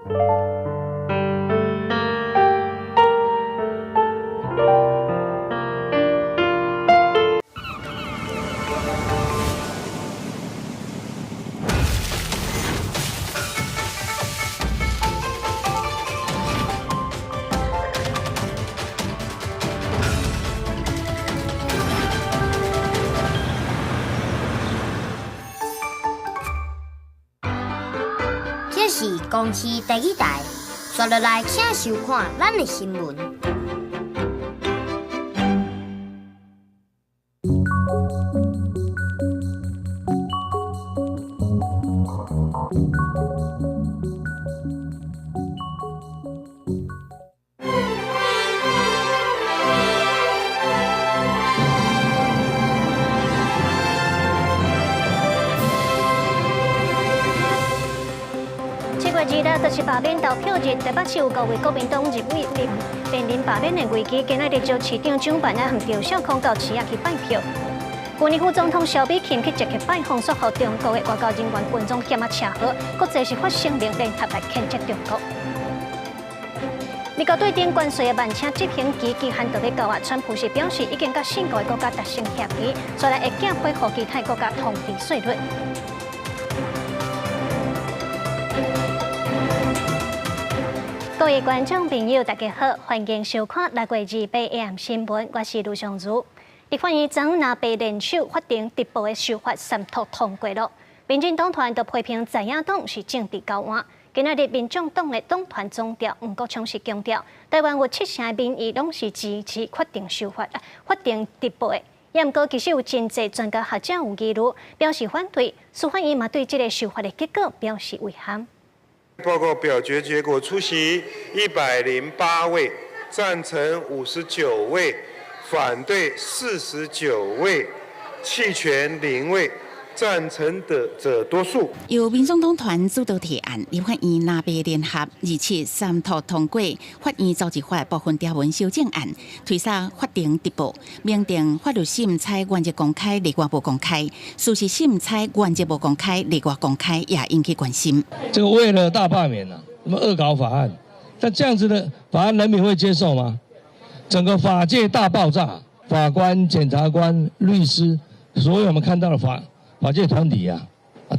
这是公视第一台，刷落来请收看咱的新闻。7月2日就是罢免投票日，台北市有5位国民党入委面临罢免的危机。今仔日就市长蒋万安和赵少康到市役去拜票。去年副总统萧美琴去接客拜访，说和中国的外交人员群众险啊车祸，国际是发声明联合来谴责中国。美国对顶关税的慢车执行期期限就要到啊，川普是表示已经甲4个国家达成协议，将来会减配和其他国家同低税率。各位观众朋友，大家好，欢迎收看6月28 AM 新闻，我是卢尚如。立法院昨午南北联手法定直播的修法三读通过了，民进党团就批评在野党是政治交换。今仔日民众党的党团总调吴国昌是强调，台湾有7成的民意拢是支持法定修法、法定直播的。也毋过，其实有真侪专家学者有议论，表示反对。司法院嘛对这个修法的结果表示遗憾。报告表决结果：出席108位，赞成59位，反对49位，弃权0位。赞成的者多数。由民众党团主导提案，立法院南北联合27三读通过法院召集法部分条文修正案，推杀法定直播，明定法律审查原则公开，例外不公开；事实审查原则不公开，例外公开，也引起关心。这个为了大罢免啊，什么恶搞法案？但这样子的法案，人民会接受吗？整个法界大爆炸，法官、检察官、律师，所有我们看到的法界团体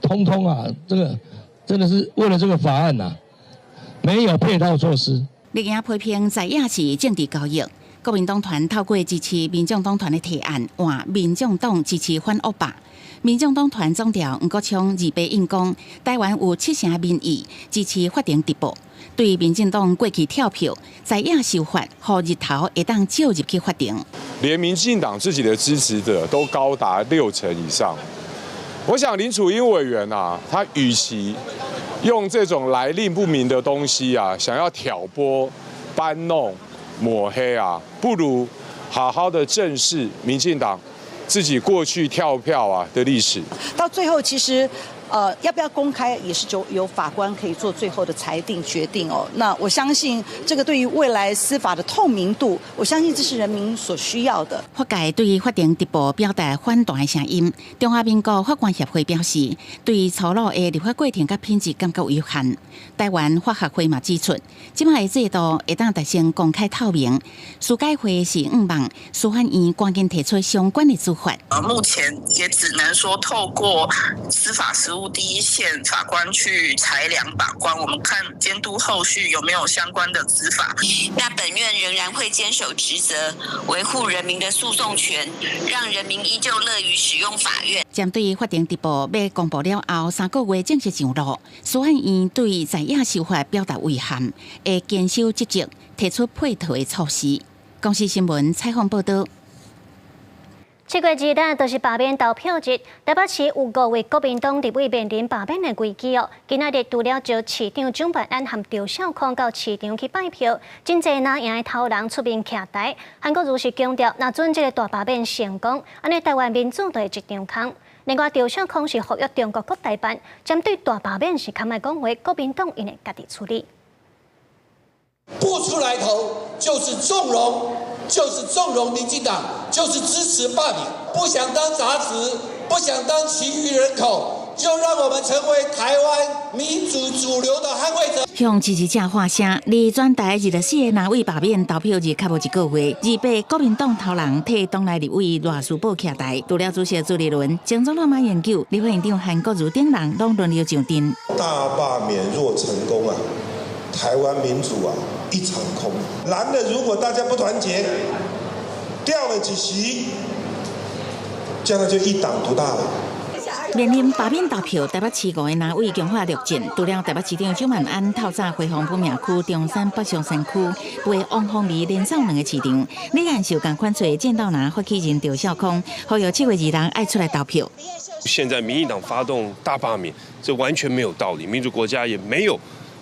通通这个真的是为了这个法案没有配套措施。立院批评在野是政治交易，国民党团透过支持民众党团的提案，换民众党支持反恶霸。民众党团总调吴国昌28印讲，台湾有7成民意支持法定直播。对民进党过去跳票，在野修法，让日头会当照入去法庭。连民进党自己的支持者都高达6成以上。我想林楚英委员他与其用这种来历不明的东西想要挑拨、搬弄、抹黑不如好好的正视民进党自己过去跳票的历史。到最后，其实要不要公开，也是由法官可以做最后的裁定决定哦。那我相信这个对于未来司法的透明度，我相信这是人民所需要的。法界对于法定直播表达反对的声音，中华民国法官协会表示，对于粗鲁的立法过程甲品质感觉有限。台湾法学会嘛指出，即摆的制度会当达成公开透明。司改会是希望司法院赶紧提出相关的做法。目前也只能说透过司法实务第一线法官去裁量把关，我们看监督后续有没有相关的执法。那本院仍然会坚守职责，维护人民的诉讼权，让人民依旧乐于使用法院。针对法定直播要公布了后3个月正式上路，司法院对在野修法表达遗憾，会坚守职责，提出配套的措施。公视新闻采访报道。7月2日就是罢免投票日，台北市有5位国民党立委面临罢免的危机哦。今仔日除了招市长蒋万安和赵少康到市场去拜票，真侪拿赢的头人出面徛台。韩国如是强调，若准这个大罢免成功，安尼台湾民主就会一场空。另外，赵少康是呼吁中国各台办针对大罢免是敢来讲话，国民党应该家己处理。不出来投就是纵容。就是纵容民进党，就是支持罢免，不想当杂质，不想当其余人口，就让我们成为台湾民主主流的捍卫者。向支持者发声，离转台24个南委罢免投票日较无一个月，28国民党头人替党内立委赖书宝徛台，除了主席朱立伦、前总统马英九、立法院长韩国瑜等人拢轮流上阵。大罢免若成功啊，台湾民主啊一场空。蓝的如果大家不团结，掉了几席，这样就一党独大了。面临罢免投票，台北市5个南委强化陆战，除了台北市长蒋万安透早回访本命区中山北上山区，为王凤仪连上2个市场。李安受共款找见到拿发起人赵少康，呼吁7月2日爱出来投票。现在民进党发动大罢免，这完全没有道理，民主国家也没有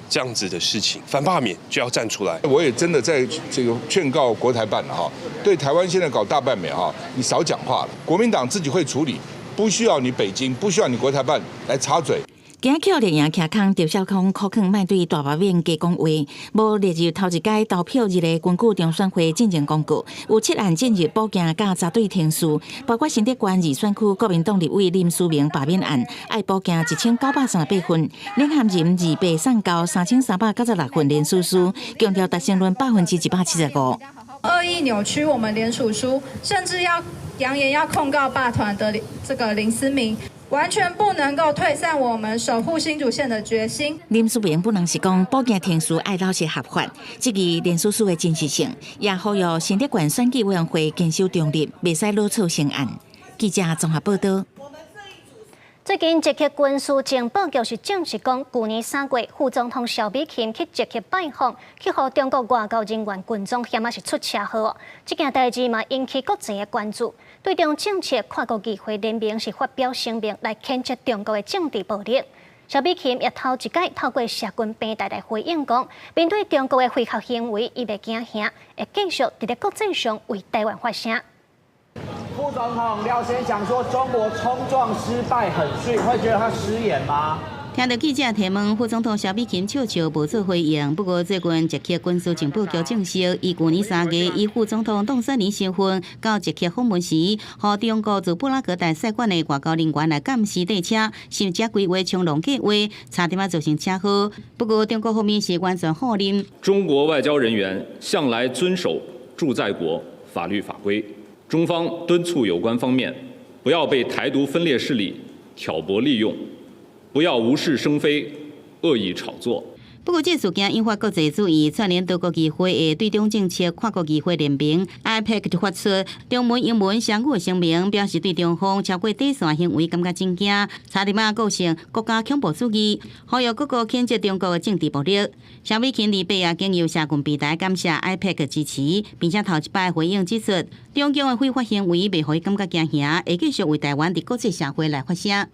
这样子的事情，反罢免就要站出来。我也真的在这个劝告国台办了哈，对台湾现在搞大罢免哈，你少讲话了，国民党自己会处理。不需要你北京，不需要你国台办来插嘴。今日立赢徛空，赵少康苦劝卖对大罢免加讲话，无列入头一届投票日的根据中选会进前公告，有7案进入补件甲查对停诉，包括新德县2选区国民党立委林书明罢免案，爱补件1938分，领衔人2被送到3396分连署书，强调达成论175%。恶意扭曲我们联署书，甚至要扬言要控告罢团的这个林思明，完全不能够退散我们守护新竹县的决心。林书明本人是讲，补件停诉爱老实合法，质疑连署书的真实性，也呼吁新德县选举委员会坚守中立，袂使老错成案。记者综合报道。最近，捷克军事情报局是证实讲，去年3月，副总统萧美琴去捷克拜访，去互中国外交人员军装险是出车祸。这件代志嘛引起国际的关注。对中政策跨国议会联名是发表声明来谴责中国的政治暴力。萧美琴也头一届透过社群平台来回应讲，面对中国的非法行为，伊袂惊吓，会继续伫咧国际上为台湾发声。副总统廖先讲说，中国冲撞失败很逊，会觉得他失言吗？听到记者提问，副总统萧美琴笑笑无做回应。不过最近捷克军事情报局证实，伊去年3月以副总统当选人身份到捷克访问时，和中国驻布拉格大使馆的外交人员来监视列车，甚至规划冲浪计划，差点造成车祸。不过中国方面是完全否认。中国外交人员向来遵守驻在国法律法规，中方敦促有关方面不要被台独分裂势力挑拨利用。不要无事生非、恶意炒作。不过，这事件引发国际注意，串联多国议会的对中政策跨国议会联名 IPEC 就发出中文、英文双语的声明，表示对中方超过底线行为感觉真惊，差点构成国家恐怖主义，呼吁各国谴责中国的政治暴力。萧美琴28日经由社群平台感谢 IPEC 支持，并且头一摆回应指出，中共的非法行为袂互伊感觉惊吓，会继续为台湾伫国际社会来发声。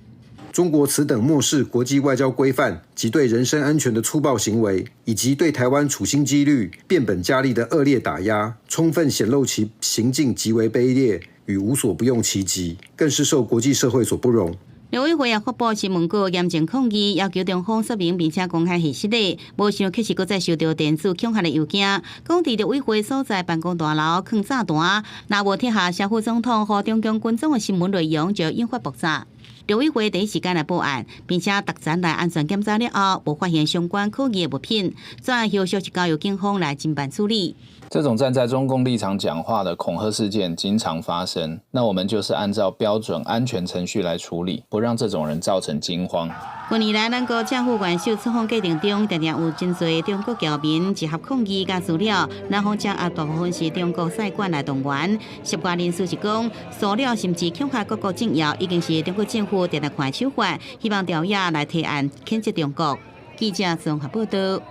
中国此等漠视国际外交规范及对人身安全的粗暴行为，以及对台湾处心积虑、变本加厉的恶劣打压，充分显露其行径极为卑劣与无所不用其极，更是受国际社会所不容。陆委会也发布新闻稿，严正抗议，要求中方说明并且公开核实的。无想确实搁再收到电子恐吓的邮件，讲伫陆委会所在办公大楼放炸弹，若无贴下萧副总统和中共军装的新闻内容，就引发爆炸。陆委会第一时间来报案，并且特展来安全检查了后，无发现相关可疑的物品，转后续交由警方来侦办处理。这种站在中共立场讲话的恐吓事件经常发生，那我们就是按照标准安全程序来处理，不让这种人造成惊慌。近年来，咱国政府元首出访过程中，常常有真侪中国侨民集合抗议甲资料，咱方掌握大部分是中国使馆来动员。涉外人士是讲，塑料甚至恐吓各国政要，已经是中国政府定来看手法，希望调查来提案谴责中国。记者综合报道。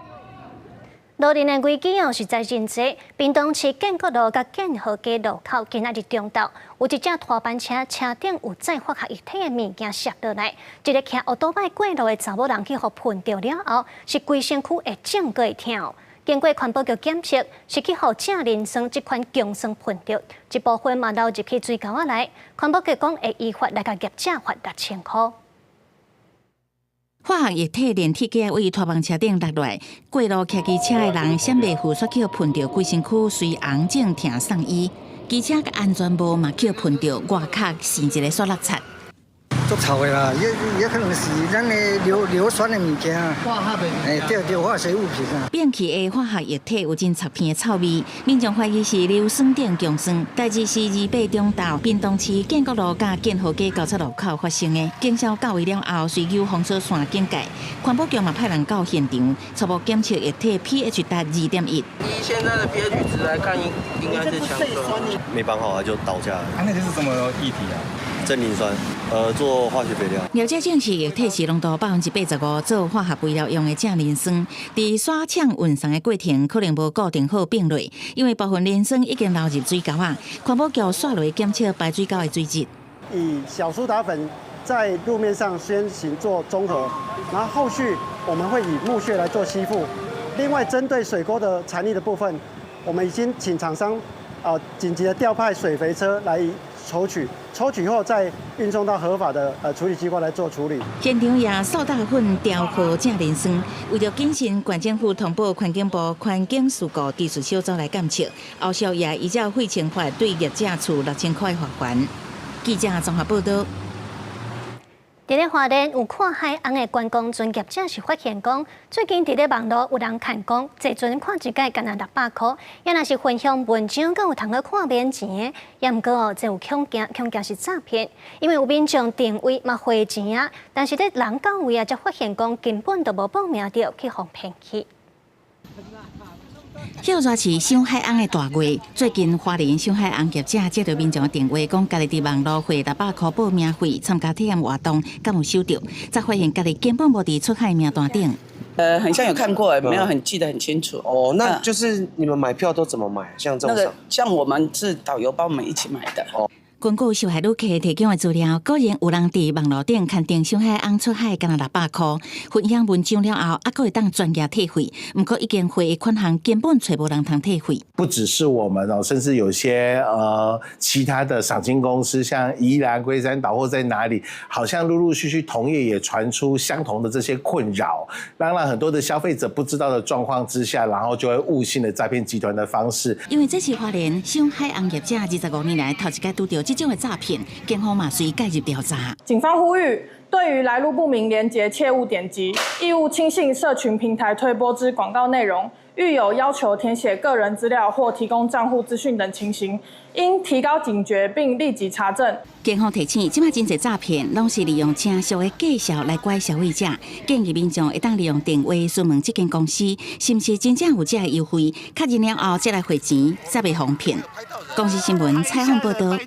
路人的危机实在真多，屏东市建国路甲建和街路口今仔日中昼，有一架拖班车车顶有载化学液体的物件摔落来，一个骑奥多迈过路的查某人去互喷着了后，是规身躯会肿个会痛。经过环保局检测，是去互正磷酸这款强酸喷着，一部分嘛流入去水沟仔内。环保局讲会依法来甲业者罚6000块。化学液体连铁架位拖帮车顶落来，过路骑机车的人闪袂赴，煞去喷着规身躯随红肿疼送医。机车个安全帽嘛去喷着外壳，生一个塑料擦。足臭的啦，也可能是咱的硫酸的物件啊。化学的，对，化学物品啊。变气的化学液体有真插鼻的臭味，民众怀疑是硫酸锭强酸。代志是28中昼滨东市建国路甲建和街交叉路口发生的。警消到位了后，随由封锁线警戒，环保局嘛派人到现场，初步检测液体 pH 达2.1。以现在的 pH 值来看，应该是强酸。没绑好啊，就倒下来。那个是什么液体啊？真磷酸，做化学肥料。了解证实液体是浓度85%做化学肥料用的正磷酸，伫刷抢运送的过程可能无固定好并落，因为部分磷酸已经流入水沟啊。环保局刷落检测排水沟的水质。以小苏打粉在路面上先行做中和，然后后续我们会以木屑来做吸附。另外，针对水沟的残粒的部分，我们已经请厂商紧急的调派水肥车来抽取后再运送到合法的处理机关来做处理。现场也苏打粉调和正磷酸，为了谨慎，县政府通报环境部环境事故技术小组来监测，后续也依照废清法对业者处6000块罚款。记者综合报道。伫咧花莲有看海洋的观光船业者是发现讲，最近伫咧网络有人看讲，坐船看一届干那600块，也若是分享文章，敢有通去看免钱的，也毋过哦，这有恐惊是诈骗，因为有民众定位嘛汇钱啊，但是咧人到位啊，才发现讲根本都无报名着，去互骗去。晓热是上海岸的大月，最近花莲上海岸业者接到民众的电话，讲家己伫网络汇600块报名费参加体验活动，敢有收到？才发现家己根本无伫出海名单顶。很像有看过，没有很记得很清楚。哦，那就是你们买票都怎么买？像这种像我们是导游帮我们一起买的。哦。根据受害旅客提供的资料，果然有人伫网络顶刊登上海岸出海干那600块，分享文章了后，还可会当专业退费。不过已经汇的款项根本找无人通退费。不只是我们哦，甚至有些其他的赏金公司，像宜兰、龟山岛或在哪里，好像陆陆续续同业也传出相同的这些困扰，让很多的消费者不知道的状况之下，然后就会误信了诈骗集团的方式。因为这是花莲上海岸业者25年来头一届拄到这种的诈骗，警方嘛随介入调查。警方呼吁，对于来路不明连结切勿点击，义务轻信社群平台推播之广告内容，遇有要求填写个人资料或提供账户资讯等情形，应提高警觉并立即查证。警方提醒，即卖真侪诈骗，拢是利用正俗的介绍来拐消费者，建议民众会当利用电话询问这间公司，是毋是真正有这个优惠，确认了后再来汇钱，才袂防骗。公司新闻采访报道。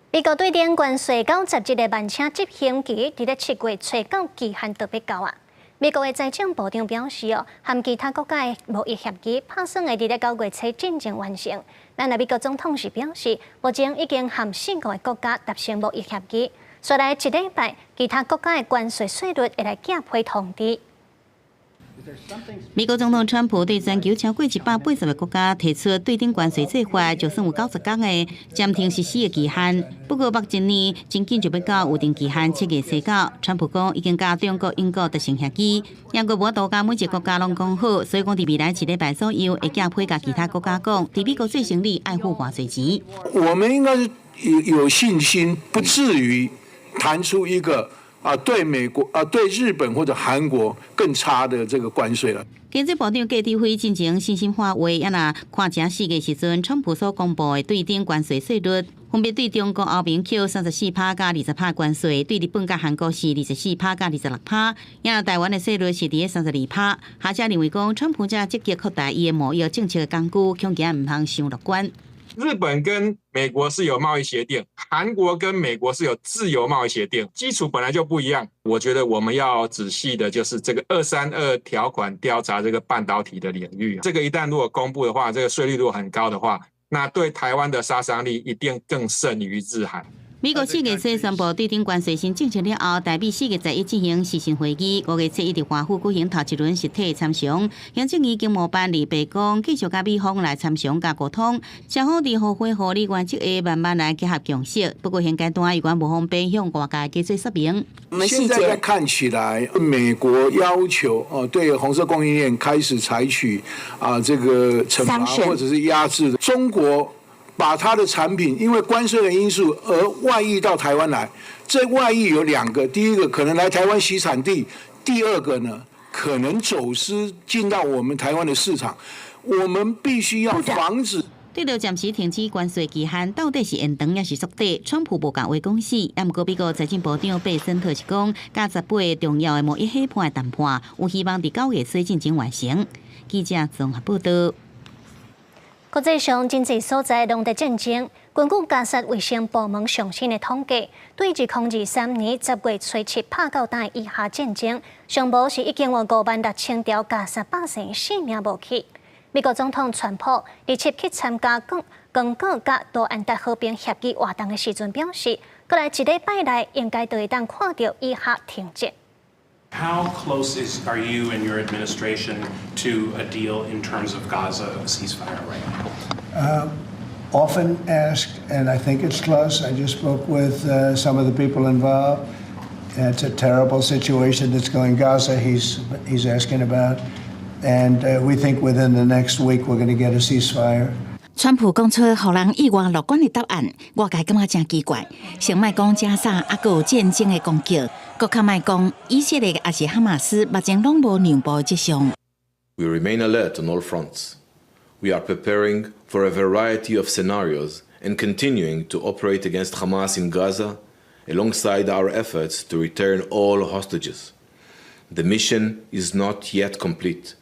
美国对电关税91个万车执行期，伫咧7月初到期限特别到啊。美国的财政部长表示哦，和其他国家的贸易协议打算会伫咧9月初真正完成。咱美国总统是表示，目前已经和4个国家达成贸易协议，再来1礼拜，其他国家的关税税率会来寄批通知。美国总统川普对全球超过180个国家提出对顶关税做法，就算有90天的暂停实施的期限。不过，目前呢，真紧就要到预定期限7月4号。川普讲已经甲中国、英国达成协议，英国无多甲每一个国家拢讲好，所以讲伫未来1礼拜左右会寄批甲其他国家讲，伫美国最成立爱护偌侪钱。我们应该是有信心，不至于谈出一个。对美国对日本或者韩国更差的这个关税了。经济部长葛智辉进行信心化话，也若看正4月时阵，川普所公布的对顶关税税率，分别对中国欧盟扣34%加20%关税，对日本甲韩国是24%加26%，也若台湾的税率是伫咧32%。学者认为讲，川普正积极扩大伊的贸易政策的工具，恐惊毋通伤乐观。日本跟美国是有贸易协定，韩国跟美国是有自由贸易协定，基础本来就不一样。我觉得我们要仔细的就是这个232条款调查这个半导体的领域，这个一旦如果公布的话，这个税率如果很高的话，那对台湾的杀伤力一定更胜于日韩。美国4月初宣布对顶关税新政策了后，台美4月11进行视讯会议，5月初一直华府举行头一轮实体参详。行政院经贸办李白讲，继续甲美方来参详甲沟通，双方伫互惠互利原则下慢慢来结合共识。不过现阶段有关无方便向外界解说说明。现在看起来，美国要求对红色供应链开始采取这个惩罚或者是压制，中国把它的产品因为关税的因素而外溢到台湾来，这外溢有2个，第一个可能来台湾洗产地，第2个呢可能走私进到我们台湾的市场，我们必须要防止。对着暂时停止关税期限，到底是延长还是缩短？川普无讲话讲死。不过美国财政部长贝森特是讲，加18个重要的贸易伙伴的谈判，有希望伫9月底进行完成。记者综合报道。国际上经济所在拢在战争。根据加沙卫生部门上新的统计，对2023年10月初7拍到单以下战争，上无是已经有56000条加沙百姓性命无去。美国总统川普伫7去参加刚果甲多安达和平协议活动的时阵表示，过来1礼拜内应该就会当看到以下停战。How close are you and your administration to a deal in terms of Gaza ceasefire right now? Often asked, and I think it's close. I just spoke with some of the people involved. It's a terrible situation that's going Gaza. He's asking about, and we think within the next week we're going to get a ceasefire. 川普讲出互人意外乐观的答案，我感觉真奇怪。先莫讲加沙，还有战争的攻击，搁较莫讲以色列也是哈马斯，目前拢无让步的迹象。We remain alert on all fronts. We are preparing for a variety of scenarios and continuing to operate against Hamas in Gaza, alongside our efforts to return all hostages. The mission is not yet complete.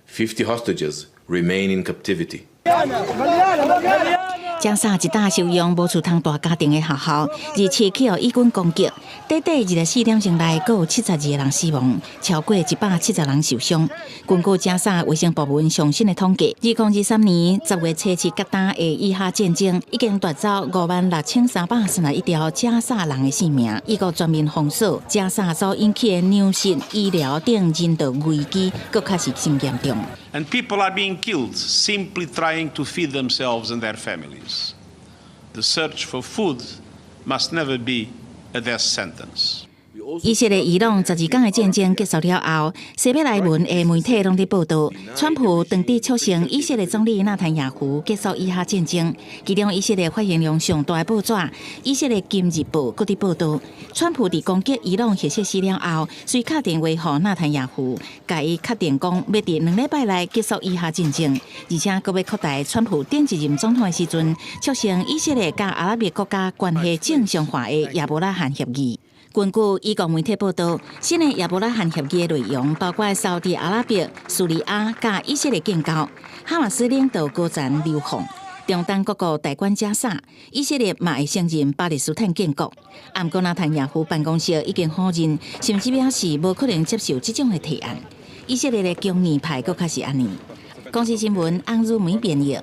50 hostages remain in captivity. 加沙一大受用无厝通大家庭的学校，日前去予以军攻击，短24点钟内，阁有72个人死亡，超过170人受伤。根据加沙卫生部门上新的统计，2023年10月初7甲单的以哈战争，已经夺走56331条加沙人的性命。伊个全面封锁加沙所引起的粮食、医疗等人道危机，阁较是真严重。And people are being killed simply trying to feed themselves and their families. The search for food must never be a death sentence. 以色列伊朗12天的战争结束了后，西北来文的媒体拢在报道，川普当地促成以色列总理纳坦雅胡结束以哈战争。其中以色列发言量上大的报纸《以色列今日报》搁伫报道，川普伫攻击伊朗核设施了后，遂敲电话予纳坦雅胡，甲伊确定讲要伫2礼拜内结束以哈战争，而且搁要扩大川普顶一任总统的时阵，促成以色列甲阿拉伯国家关系正常化的亚伯拉罕协议。根据伊国媒体报道，新的亚伯拉罕协议的内容包括沙特阿拉伯、叙利亚甲以色列建交，哈马斯领导高层流放，中东各国代管加沙，以色列嘛会承认巴勒斯坦建国。不过纳坦雅胡办公室已经否认，甚至表示无可能接受这种的提案。以色列的强硬派阁较是安尼。公司新闻安如梅编译。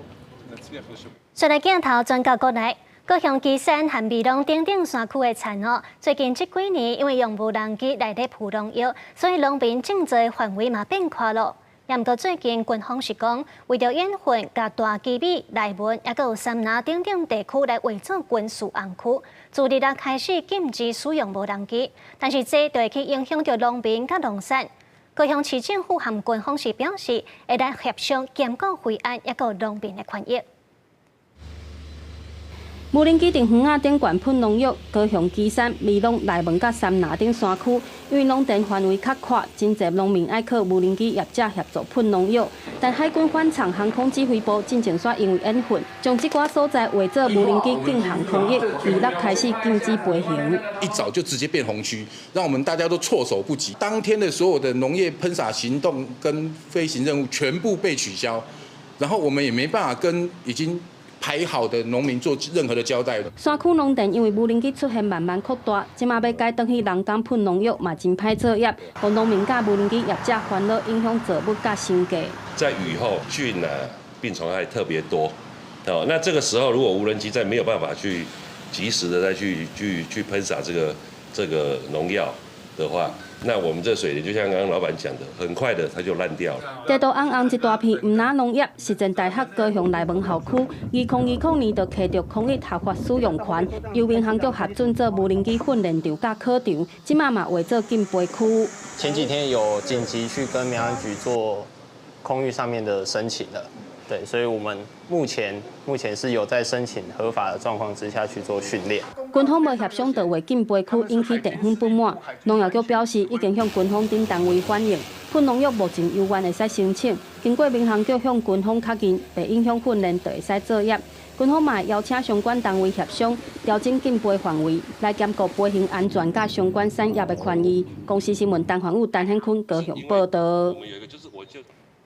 再来镜头转到国内。高雄旗山和美浓等等山区的田圃，最近这几年因为用无人机来咧铺农药，所以农民种植范围嘛变宽了。也毋过最近军方是讲，为着掩护甲大基米、内文，也有三南等等地区来伪造军事红区，自日来开始禁止使用无人机，但是这就会去影响到农民甲农产。高雄市政府和军方是表示，会来协商监管惠安，也有农民的权益。无人机伫园仔顶悬喷农药，高雄旗山、美浓、内门甲三拿等山区，因为农田范围较宽，真侪农民爱靠无人机业者协助喷农药。但海军反场航空指挥部进前线因为掩护，将这寡所在伪造无人机进行空域，2日开始禁止飞行。一早就直接变红区，让我们大家都措手不及。当天的所有的农业喷洒行动跟飞行任务全部被取消，然后我们也没办法跟已经排好的农民做任何的交代。山区农田因为无人机出现慢慢扩大，即马要改转去人工喷农药嘛真歹作业，互农民甲无人机业者烦恼，影响作物甲生计。在雨后菌啊病虫害特别多，那这个时候如果无人机再没有办法去及时的再去喷洒这个农药的话，那我们这水田就像刚刚老板讲的，很快的它就烂掉了。地图红红一大片，唔拿农业，实践大学高雄内门校区，2020年就摕到空域合法使用权，由民航局核准做无人机训练场甲考场，即马嘛为做禁飞区。前几天有紧急去跟民航局做空域上面的申请了，对，所以我们目前是有在申请合法的状况之下去做训练。军方无协商到违禁杯区，引起地方不满。农业局表示，已经向军方等单位反映，喷农药目前有关会使申请，经过民航局向军方确认，袂影响训练，就会使作业。军方嘛邀请相关单位协商，调整禁杯范围，来兼顾飞行安全甲相关产业的权益。公司新闻陈焕武、陈显坤高雄报道。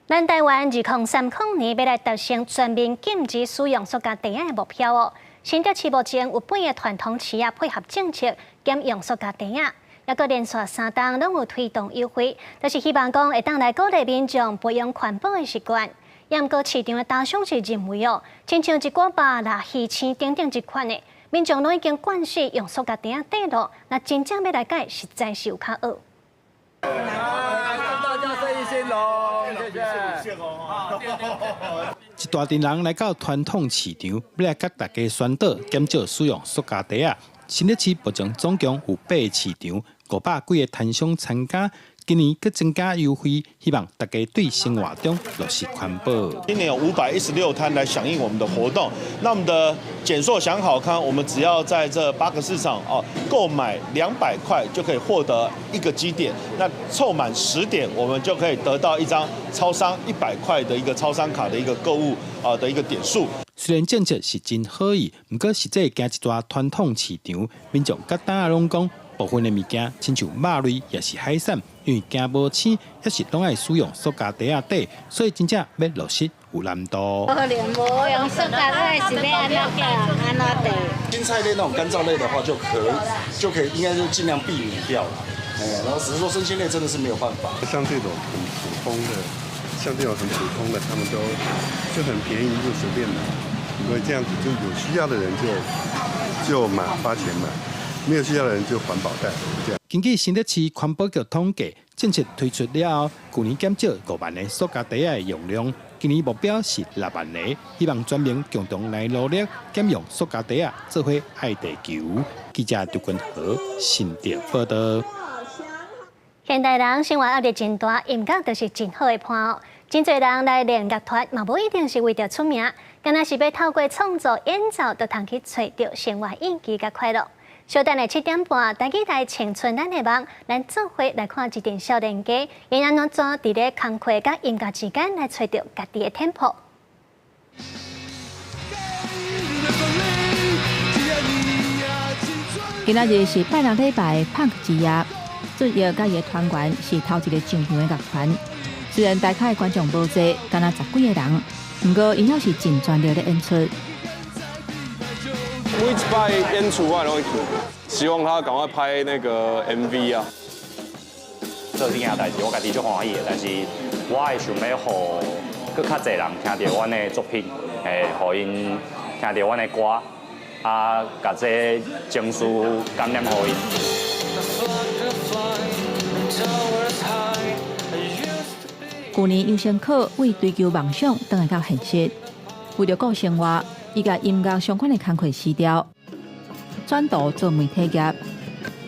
咱台湾2030年要来达成全面禁止使用塑胶袋的目标哦。新竹市目前有8个传统企业配合政策减用塑胶袋，也个连续3档拢有推动优惠，就是希望讲会当来鼓励民众培养环保的习惯。也毋过市场的大商是认为哦，亲像一锅肉啦、鱼翅等等一款的，民众拢已经惯习用塑胶袋底落，那真正要来改，实在是有较学。大家生意兴隆，谢谢。一大群人来到传统市场，要来甲大家宣导减少使用塑胶袋啊。新竹市目前总共有8个市场，500几个摊商参加。今年更增加优惠，希望大家对生活中落实环保。今年有516摊来响应我们的活动，那我们的减塑享好康，我们只要在这8个市场购买200块就可以获得1个积点，那凑满10点，我们就可以得到一张超商100块的一个超商卡的一个购物的一个点数。虽然政策是真好意，不过实际行一大传统市场，民众甲大家拢讲。部分的物件，亲像肉类也是海产，因为惊无鲜，也是拢爱使用塑胶袋啊底，所以真正要落实有难度。可能无用塑胶袋是要安怎行，安怎地？青菜类那种干燥类的话，就可以，应该就尽量避免掉了。然后只是说生鲜类真的是没有办法。像这种很普通的，他们就很便宜，就随便买，所以这样子就有需要的人就花钱买。没有需要的人就环保袋，这样。根据新竹市环保局统计，政策推出了后，去年减少5万个塑胶袋的用量，今年目标是6万个，希望全民共同来努力减用塑胶袋啊，做伙爱地球。记者杜君和新竹报道。现代人生活压力真大，音乐就是真好的伴哦。真侪人来练乐团，嘛无一定是为着出名，敢若是要透过创作演奏，就通去找到生活意义甲快乐。稍等的7点半，台记台青春咱的梦，咱做伙来看一阵少年家，因安怎伫咧工课甲音乐之间来找到家己的天赋。今仔日是拜六礼拜Punk之夜，主要甲伊的团员是头一个上场的乐团。虽然大咖的观众无济，敢若10几个人，不过因也是真专业的演出。每一摆演出我拢会去，希望他赶快拍那个 MV 啊。做这件代志，我家己足欢喜的，但是我会想要互更较侪人听到阮的作品，互因听到阮的歌，甲这情绪感染互因。去年优先考为追求梦想，转来到现实，为了顾生活。伊甲音乐相关的工课辞掉，转读做媒体业。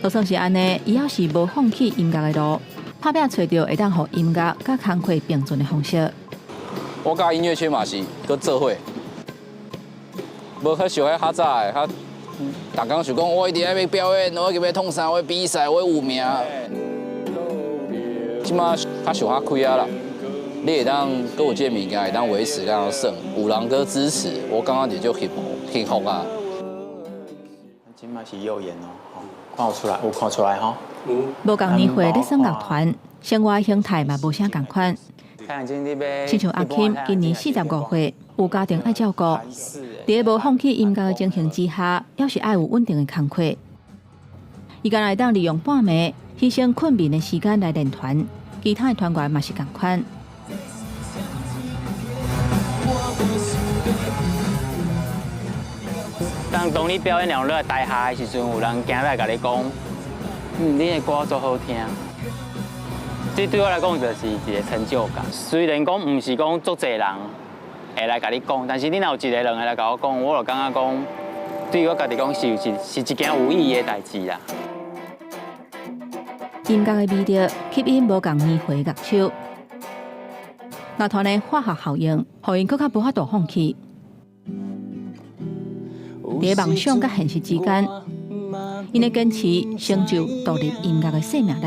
就算是安尼，伊也是无放弃音乐的路，打拼找到会当互音乐甲工课并存的方式。我甲音乐圈嘛是搁做伙，无较像较早的，逐工想讲我一定要表演，我要创啥，我要比赛，我要有名。即马较想较开啊啦。你会当搁有这物件会当维持，敢若算有人搁支持，我感觉就幸福啊。今摆是幼演哦，看有出来，有看出来吼。无共年岁咧耍乐团，生活形态嘛无啥共款。亲像阿 Kim 今年45岁，有家庭爱照顾，伫个无放弃音乐的情形之下，要是爱有稳定的工课。伊敢会当利用半暝牺牲困眠的时间来练团，其他的团员嘛是共款。当你表演了落台下的时阵，有人行来甲你讲，你的歌足好听。这对我来讲就是一个成就感。虽然讲唔是讲足侪人会来甲你讲，但是你若有一个两个来甲我讲，我就感觉讲，对我家己讲是一件有意义的代志啦。音乐的味道吸引无共年岁的乐手，乐团的化学效应，互因更较无法度放弃。伫梦想甲现实之间，因的坚持成就独立音乐的生命力。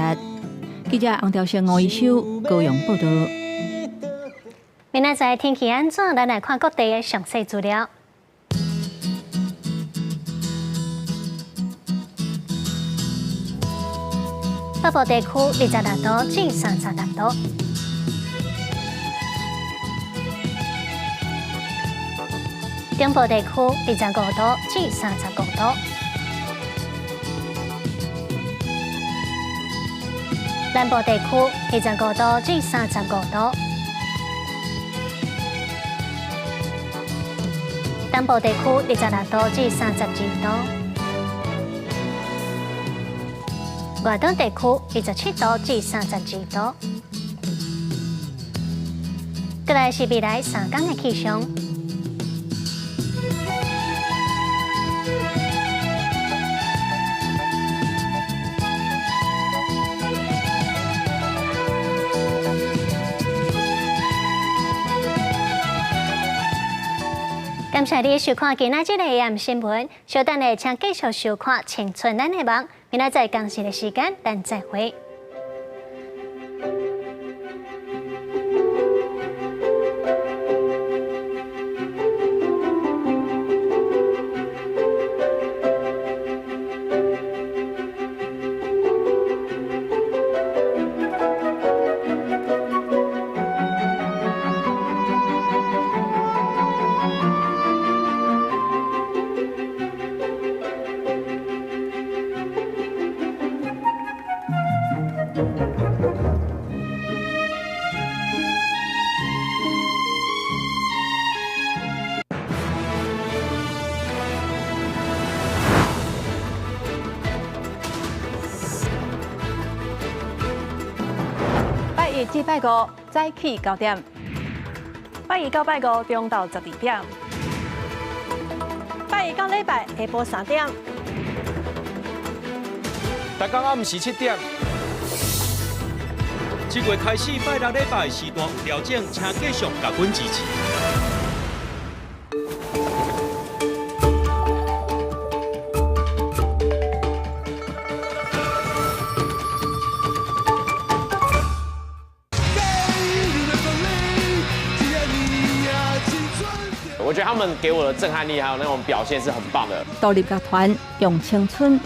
记者洪兆生、吴一修高雄报道。明仔载天气安怎？咱来看各地的详细资料。北部地区26度至36度，中部地区25度至35度，南部地区25度至35度，东部地区26度至32度。外岛地区27度至32度。再来是未来3天的气象。感谢你收看今仔日的AM新闻，稍等下请继续收看《青春咱的梦》。明仔载同时的时间，咱再会。至拜五早起9点，拜一到拜五中昼12点，拜一到礼拜下晡3点，大家暗时7点。7月开始拜六礼拜时段有调整，请继续甲阮支持。我觉得他们给我的震撼力还有那种表现是很棒的。独立乐团用青春。